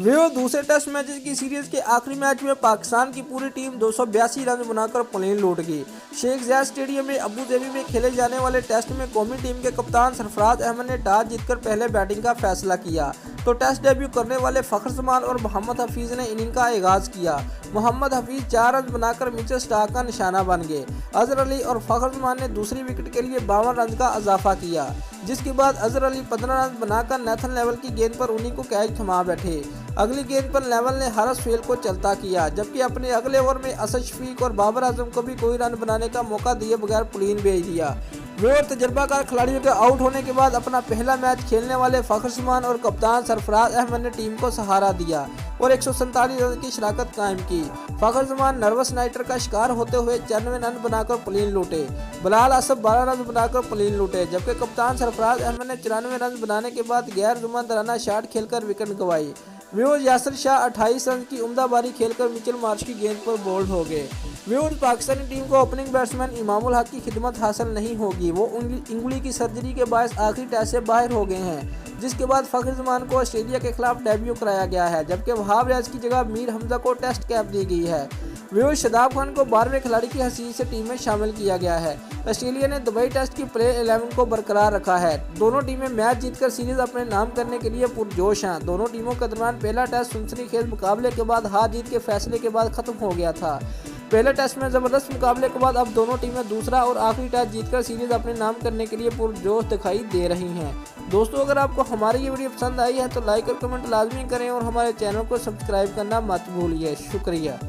वे दूसरे test matches की series के आखिरी मैच में पाकिस्तान की पूरी टीम 282 रन बनाकर प्लेन लौट गई। शेख ज़ायद स्टेडियम में अबू धाबी में खेले जाने वाले टेस्ट में कौमी टीम के कप्तान सरफराज अहमद ने टॉस जीतकर पहले बैटिंग का फैसला किया तो टेस्ट डेब्यू करने वाले फ़खर जमान और मोहम्मद हफीज़ ने इनिंग का आगाज़ किया। मोहम्मद हफीज़ 4 रन बनाकर मिचेल स्टार्क का निशाना बन गए। अजहर अली और फ़खर जमान ने दूसरी विकेट के लिए 52 रन का इजाफा किया, जिसके बाद अजहर अली 15 रन बनाकर नेथन लेवल की गेंद पर उन्हीं को कैच थमा बैठे। अगली गेंद पर लेवल ने हारिस फेल को चलता किया, जबकि अपने अगले ओवर में असद शफीक और बाबर आजम को भी कोई रन बनाने का मौका दिए बगैर पुलिन भेज दिया। वे और तजर्बाकार खिलाड़ियों के आउट होने के बाद अपना पहला मैच खेलने वाले फ़खर जमान और कप्तान सरफराज अहमद ने टीम को सहारा दिया और 147 रन की शराकत कायम की। फ़खर जमान नर्वस नाइटर का शिकार होते हुए 94 रन बनाकर प्लेन लौटे। बिलाल असफ 12 रन बनाकर प्लेन लौटे, जबकि कप्तान सरफराज अहमद ने 94 रन बनाने के बाद गैर जुम्मनदाराना शॉट खेलकर विकेट गंवाई। व्यूज यासिर शाह 28 रन की उम्दा बारी खेलकर मिचेल मार्श की गेंद पर बोल्ड हो गए। व्यूज पाकिस्तानी टीम को ओपनिंग बैट्समैन इमामुल हक की खिदमत हासिल नहीं होगी। वो उंगली की सर्जरी के बायस आखिरी टेस्ट से बाहर हो गए हैं, जिसके बाद फ़खर जमान को ऑस्ट्रेलिया के खिलाफ डेब्यू कराया गया है, जबकि वहाब रियाज की जगह मीर हमजा को टेस्ट कैप दी गई है। व्यूज शादाब खान को 12वें खिलाड़ी की हैसियत से टीम में शामिल किया गया है। ऑस्ट्रेलिया ने दुबई टेस्ट की प्ले 11 को बरकरार रखा है। दोनों टीमें मैच जीतकर सीरीज अपने नाम करने के लिए पुरजोश हैं। दोनों टीमों के दरमियान पहला टेस्ट सनसनीखेज मुकाबले के बाद हार जीत के फैसले के बाद खत्म हो गया था। पहले टेस्ट में जबरदस्त मुकाबले के बाद अब दोनों टीमें दूसरा और आखिरी टेस्ट जीतकर सीरीज अपने नाम करने के लिए पुरजोश दिखाई दे रही हैं। दोस्तों, अगर आपको हमारी ये वीडियो पसंद आई है तो लाइक और कमेंट लाजमी करें और हमारे चैनल को सब्सक्राइब करना मत भूलिए। शुक्रिया।